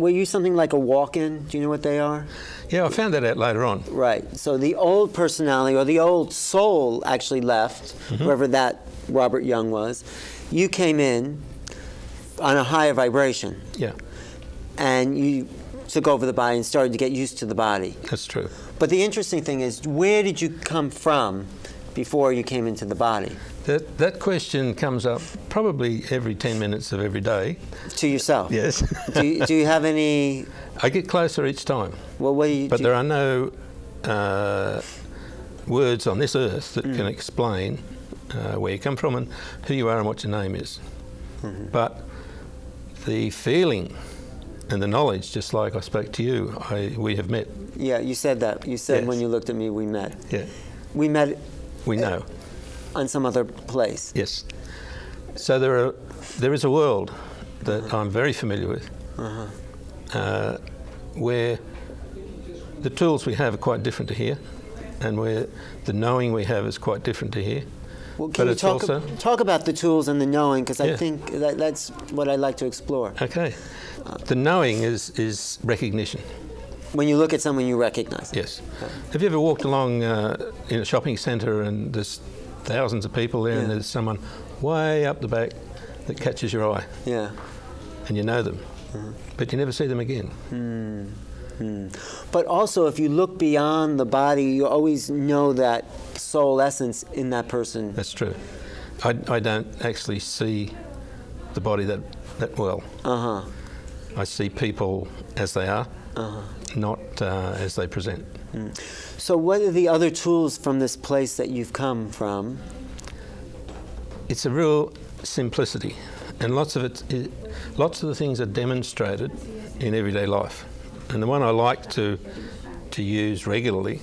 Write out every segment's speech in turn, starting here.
were you something like a walk-in? Do you know what they are? Yeah, I found that out later on. Right. So the old personality, or the old soul, actually left, whoever that Robert Young was. You came in on a higher vibration. Yeah. And you took over the body and started to get used to the body. That's true. But the interesting thing is, where did you come from before you came into the body? That question comes up probably every 10 minutes of every day. To yourself? Yes. do you have any... I get closer each time. Well, what do you... But there are no words on this earth that can explain where you come from and who you are and what your name is. But the feeling and the knowledge, just like I spoke to you, we have met. Yeah, you said that. You said Yes. when you looked at me, we met. Yeah. We met... We know. On some other place. Yes. So there is a world that I'm very familiar with, where the tools we have are quite different to here, and where the knowing we have is quite different to here. Well, can you talk about the tools and the knowing, because I think that's what I'd like to explore. Okay. The knowing is recognition. When you look at someone, you recognize. Yes. Have you ever walked along in a shopping centre and there's thousands of people there and there's someone way up the back that catches your eye? Yeah. And you know them, but you never see them again. But also, if you look beyond the body, you always know that soul essence in that person. That's true. I don't actually see the body that well. I see people as they are, not as they present. So what are the other tools from this place that you've come from? It's a real simplicity, and lots of the things are demonstrated in everyday life. And the one I like to use regularly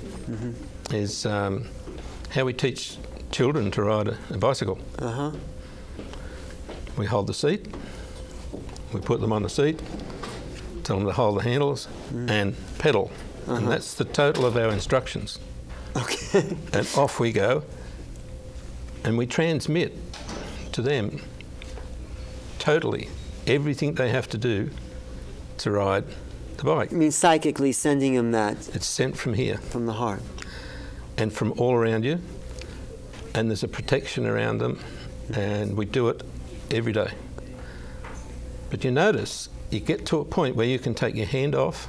is how we teach children to ride a bicycle. We hold the seat, we put them on the seat, tell them to hold the handles and pedal. And that's the total of our instructions. Okay. And off we go. And we transmit to them totally everything they have to do to ride the bike. I mean, psychically sending them that. It's sent from here. From the heart. And from all around you. And there's a protection around them. And we do it every day. But you notice, you get to a point where you can take your hand off.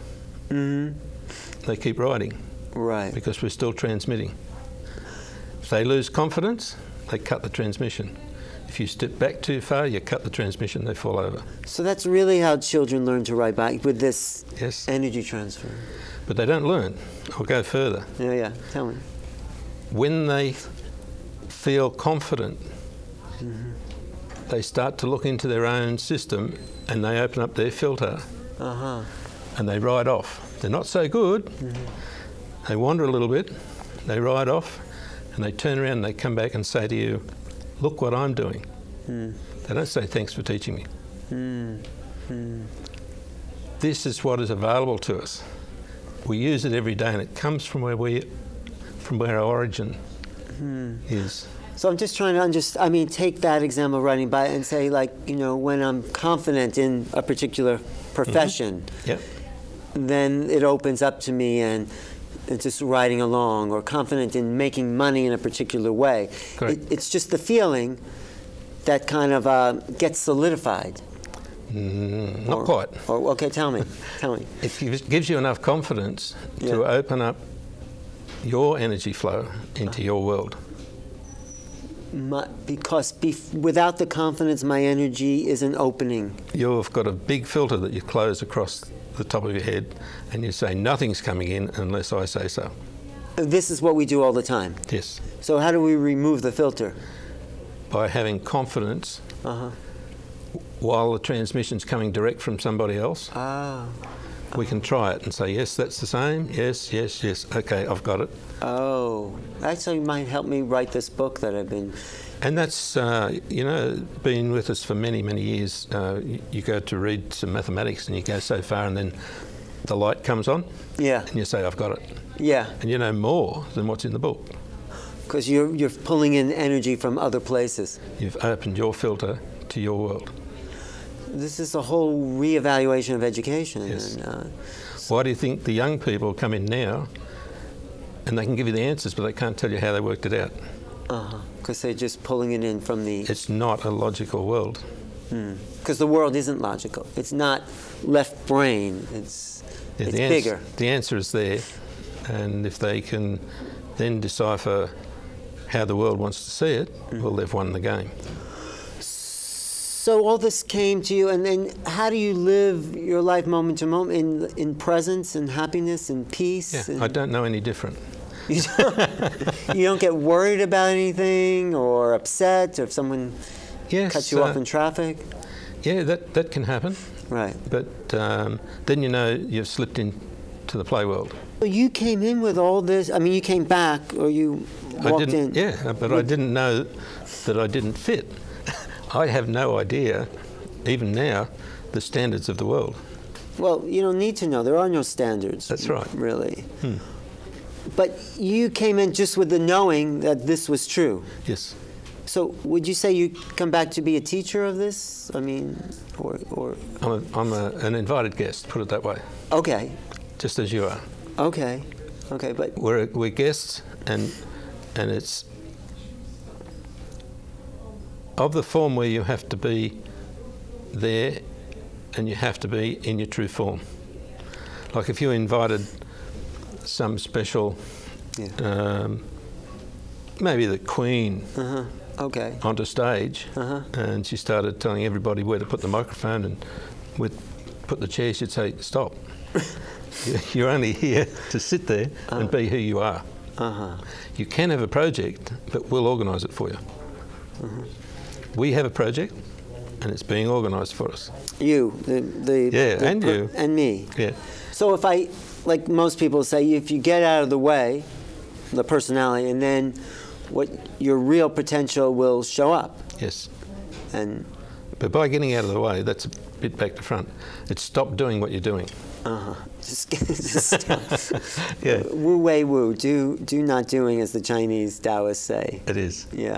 They keep riding. Right. Because we're still transmitting. If they lose confidence, they cut the transmission. If you step back too far, you cut the transmission, they fall over. So that's really how children learn to ride bike, with this energy transfer. But they don't learn. I'll go further. Yeah, tell me. When they feel confident, they start to look into their own system and they open up their filter and they ride off. They're not so good. They wander a little bit, they ride off, and they turn around and they come back and say to you, look what I'm doing. They don't say thanks for teaching me. This is what is available to us. We use it every day, and it comes from where our origin is. So I'm just trying to take that example of riding bike and say, like, when I'm confident in a particular profession, then it opens up to me and it's just riding along, or confident in making money in a particular way. It's just the feeling that kind of gets solidified. Not quite. Okay, tell me. It gives you enough confidence to open up your energy flow into your world. Because without the confidence, my energy isn't opening. You've got a big filter that you close across the top of your head, and you say nothing's coming in unless I say so. This is what we do all the time. Yes. So how do we remove the filter? By having confidence while the transmission's coming direct from somebody else. We can try it and say, yes, that's the same. Yes. Okay, I've got it. Oh, actually might help me write this book that I've been... And that's, been with us for many, many years. You go to read some mathematics and you go so far and then the light comes on. Yeah. And you say, I've got it. Yeah. And you know more than what's in the book. Because you're pulling in energy from other places. You've opened your filter to your world. this is a whole reevaluation of education. Yes. And, Why do you think the young people come in now and they can give you the answers, but they can't tell you how they worked it out? Because they're just pulling it in from the... It's not a logical world. Because the world isn't logical. It's not left brain. It's bigger. The answer is there, and if they can then decipher how the world wants to see it, well, they've won the game. So all this came to you, and then how do you live your life moment to moment in presence and happiness and peace? Yeah, and I don't know any different. You don't get worried about anything or upset, or if someone cuts you off in traffic? Yeah, that can happen. Right. But then you know you've slipped into the play world. Well, you came in with all this. I mean, you came back, or you walked in. Yeah, but I didn't know that I didn't fit. I have no idea, even now, the standards of the world. Well, you don't need to know. There are no standards. That's right. Really. But you came in just with the knowing that this was true. Yes. So would you say you come back to be a teacher of this? I mean, or... I'm an invited guest, put it that way. Okay. Just as you are. Okay. Okay, but... We're guests, and it's of the form where you have to be there and you have to be in your true form. Like if you invited some special, maybe the Queen onto stage, and she started telling everybody where to put the microphone and put the chair, she'd say, stop. You're only here to sit there and be who you are. You can have a project, but we'll organise it for you. We have a project, and it's being organised for us. You, and you. And me. Yeah. So if I, like most people say, if you get out of the way, the personality, and then your real potential will show up. Yes. But by getting out of the way, that's a bit back to front. It's stop doing what you're doing. Just stop. Yeah. Wu wei wu, do not doing, as the Chinese Taoists say. It is. Yeah.